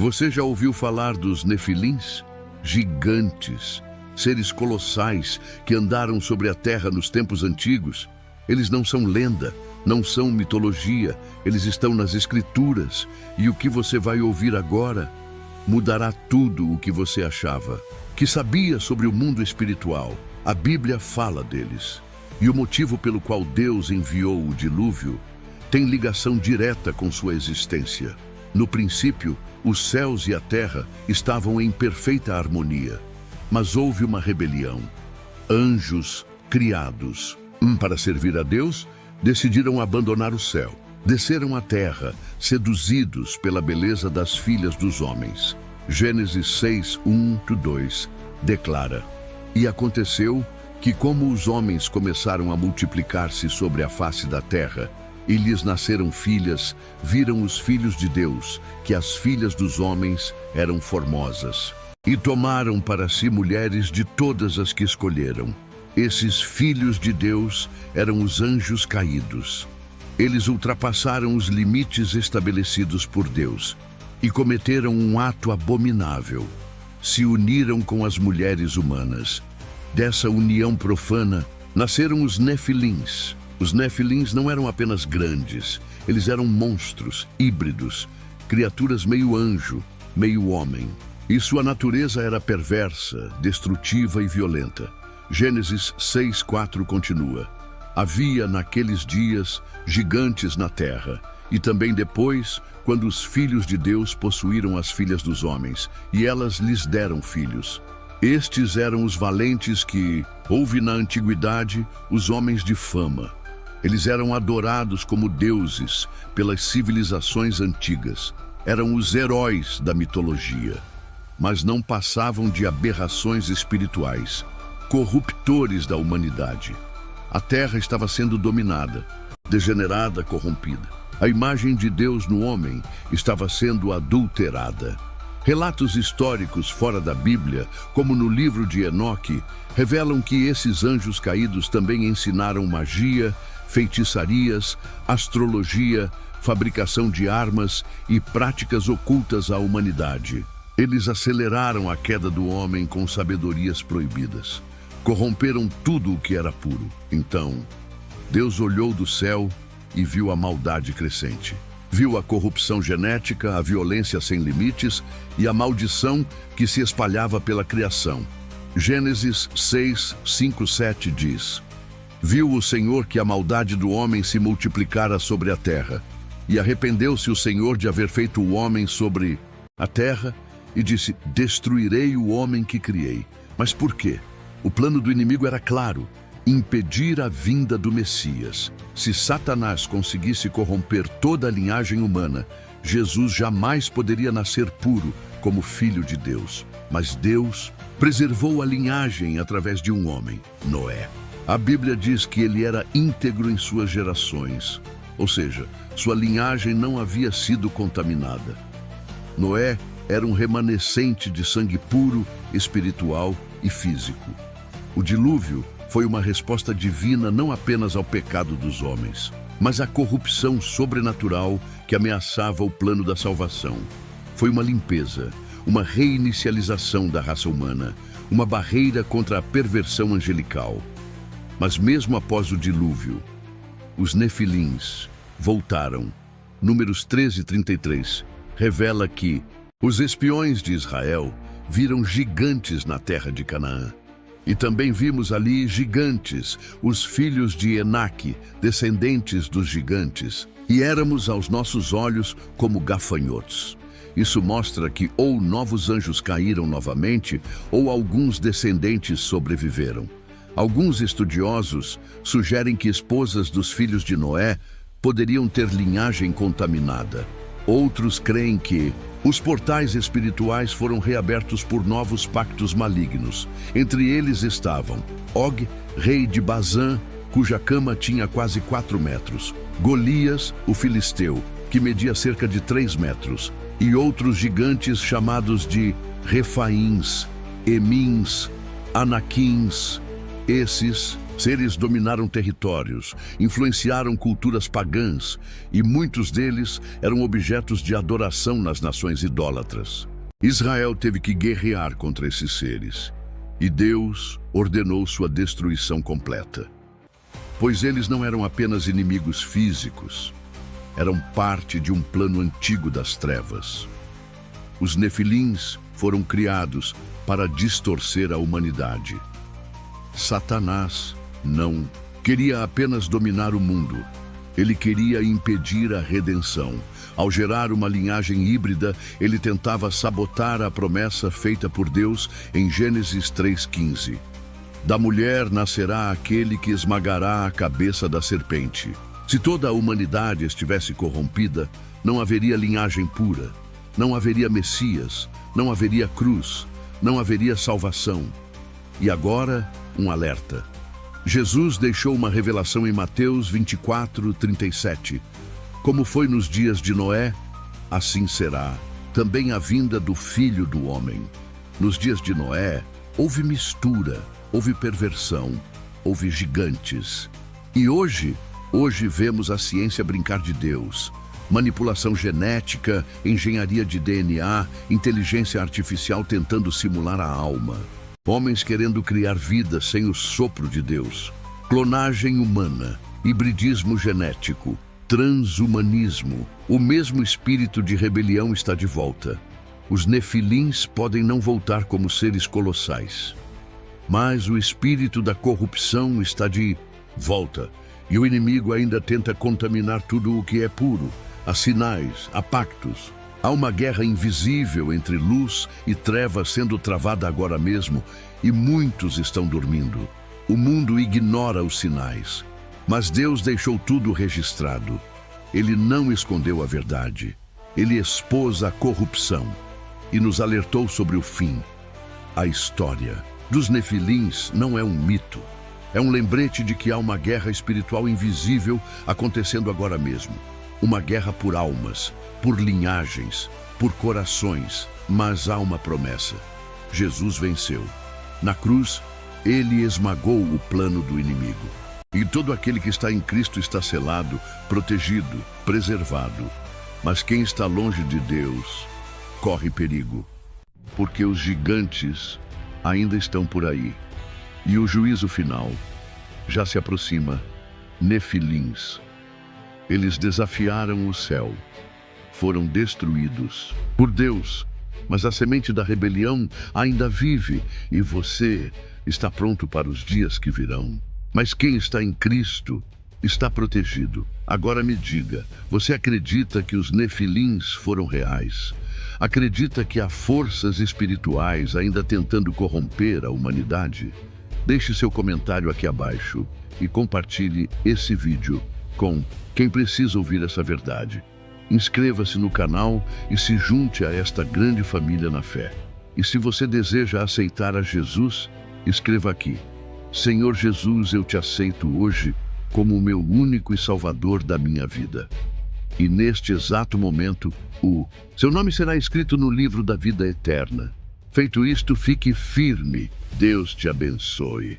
Você já ouviu falar dos Nefilins? Gigantes, seres colossais que andaram sobre a terra nos tempos antigos. Eles não são lenda, não são mitologia, eles estão nas Escrituras. E o que você vai ouvir agora mudará tudo o que você achava, que sabia sobre o mundo espiritual. A Bíblia fala deles. E o motivo pelo qual Deus enviou o dilúvio tem ligação direta com sua existência. No princípio, os céus e a terra estavam em perfeita harmonia, mas houve uma rebelião. Anjos criados para servir a Deus decidiram abandonar o céu. Desceram à terra, seduzidos pela beleza das filhas dos homens. Gênesis 6, 1-2 declara: E aconteceu que, como os homens começaram a multiplicar-se sobre a face da terra, e lhes nasceram filhas, viram os filhos de Deus, que as filhas dos homens eram formosas, e tomaram para si mulheres de todas as que escolheram. Esses filhos de Deus eram os anjos caídos. Eles ultrapassaram os limites estabelecidos por Deus e cometeram um ato abominável. Se uniram com as mulheres humanas. Dessa união profana nasceram os Nefilins. Os Nefilins não eram apenas grandes, eles eram monstros, híbridos, criaturas meio anjo, meio homem. E sua natureza era perversa, destrutiva e violenta. Gênesis 6:4 continua: Havia naqueles dias gigantes na terra, e também depois, quando os filhos de Deus possuíram as filhas dos homens, e elas lhes deram filhos. Estes eram os valentes que houve na antiguidade, os homens de fama. Eles eram adorados como deuses pelas civilizações antigas. Eram os heróis da mitologia, mas não passavam de aberrações espirituais, corruptores da humanidade. A terra estava sendo dominada, degenerada, corrompida. A imagem de Deus no homem estava sendo adulterada. Relatos históricos fora da Bíblia, como no livro de Enoque, revelam que esses anjos caídos também ensinaram magia, feitiçarias, astrologia, fabricação de armas e práticas ocultas à humanidade. Eles aceleraram a queda do homem com sabedorias proibidas. Corromperam tudo o que era puro. Então, Deus olhou do céu e viu a maldade crescente. Viu a corrupção genética, a violência sem limites e a maldição que se espalhava pela criação. Gênesis 6, 5-7 diz: Viu o Senhor que a maldade do homem se multiplicara sobre a terra, e arrependeu-se o Senhor de haver feito o homem sobre a terra, e disse: Destruirei o homem que criei. Mas por quê? O plano do inimigo era claro: impedir a vinda do Messias. Se Satanás conseguisse corromper toda a linhagem humana, Jesus jamais poderia nascer puro como filho de Deus. Mas Deus preservou a linhagem através de um homem, Noé. A Bíblia diz que ele era íntegro em suas gerações, ou seja, sua linhagem não havia sido contaminada. Noé era um remanescente de sangue puro, espiritual e físico. O dilúvio foi uma resposta divina não apenas ao pecado dos homens, mas à corrupção sobrenatural que ameaçava o plano da salvação. Foi uma limpeza, uma reinicialização da raça humana, uma barreira contra a perversão angelical. Mas mesmo após o dilúvio, os Nefilins voltaram. Números 13:33 revela que os espiões de Israel viram gigantes na terra de Canaã. E também vimos ali gigantes, os filhos de Enaque, descendentes dos gigantes, e éramos aos nossos olhos como gafanhotos. Isso mostra que ou novos anjos caíram novamente, ou alguns descendentes sobreviveram. Alguns estudiosos sugerem que esposas dos filhos de Noé poderiam ter linhagem contaminada. Outros creem que os portais espirituais foram reabertos por novos pactos malignos. Entre eles estavam Og, rei de Bazã, cuja cama tinha quase 4 metros, Golias, o filisteu, que media cerca de 3 metros, e outros gigantes chamados de Refaíns, Emins, Anaquins, Esses seres dominaram territórios, influenciaram culturas pagãs e muitos deles eram objetos de adoração nas nações idólatras. Israel teve que guerrear contra esses seres e Deus ordenou sua destruição completa. Pois eles não eram apenas inimigos físicos, eram parte de um plano antigo das trevas. Os Nefilins foram criados para distorcer a humanidade. Satanás não queria apenas dominar o mundo. Ele queria impedir a redenção. Ao gerar uma linhagem híbrida, ele tentava sabotar a promessa feita por Deus em Gênesis 3:15. Da mulher nascerá aquele que esmagará a cabeça da serpente. Se toda a humanidade estivesse corrompida, não haveria linhagem pura, não haveria Messias, não haveria cruz, não haveria salvação. E agora, um alerta. Jesus deixou uma revelação em Mateus 24:37. Como foi nos dias de Noé, assim será também a vinda do Filho do Homem. Nos dias de Noé, houve mistura, houve perversão, houve gigantes. E hoje vemos a ciência brincar de Deus. Manipulação genética, engenharia de DNA, inteligência artificial tentando simular a alma. Homens querendo criar vida sem o sopro de Deus. Clonagem humana, hibridismo genético, transhumanismo. O mesmo espírito de rebelião está de volta. Os Nefilins podem não voltar como seres colossais, mas o espírito da corrupção está de volta. E o inimigo ainda tenta contaminar tudo o que é puro. Há sinais, há pactos. Há uma guerra invisível entre luz e trevas sendo travada agora mesmo, e muitos estão dormindo. O mundo ignora os sinais, mas Deus deixou tudo registrado. Ele não escondeu a verdade. Ele expôs a corrupção e nos alertou sobre o fim. A história dos Nefilins não é um mito. É um lembrete de que há uma guerra espiritual invisível acontecendo agora mesmo. Uma guerra por almas, por linhagens, por corações, mas há uma promessa. Jesus venceu. Na cruz, ele esmagou o plano do inimigo. E todo aquele que está em Cristo está selado, protegido, preservado. Mas quem está longe de Deus corre perigo, porque os gigantes ainda estão por aí. E o juízo final já se aproxima. Nefilins. Eles desafiaram o céu. Foram destruídos por Deus, mas a semente da rebelião ainda vive e você está pronto para os dias que virão. Mas quem está em Cristo está protegido. Agora me diga, você acredita que os Nefilins foram reais? Acredita que há forças espirituais ainda tentando corromper a humanidade? Deixe seu comentário aqui abaixo e compartilhe esse vídeo com quem precisa ouvir essa verdade. Inscreva-se no canal e se junte a esta grande família na fé. E se você deseja aceitar a Jesus, escreva aqui: Senhor Jesus, eu te aceito hoje como o meu único e salvador da minha vida. E neste exato momento, seu nome será escrito no livro da vida eterna. Feito isto, fique firme. Deus te abençoe.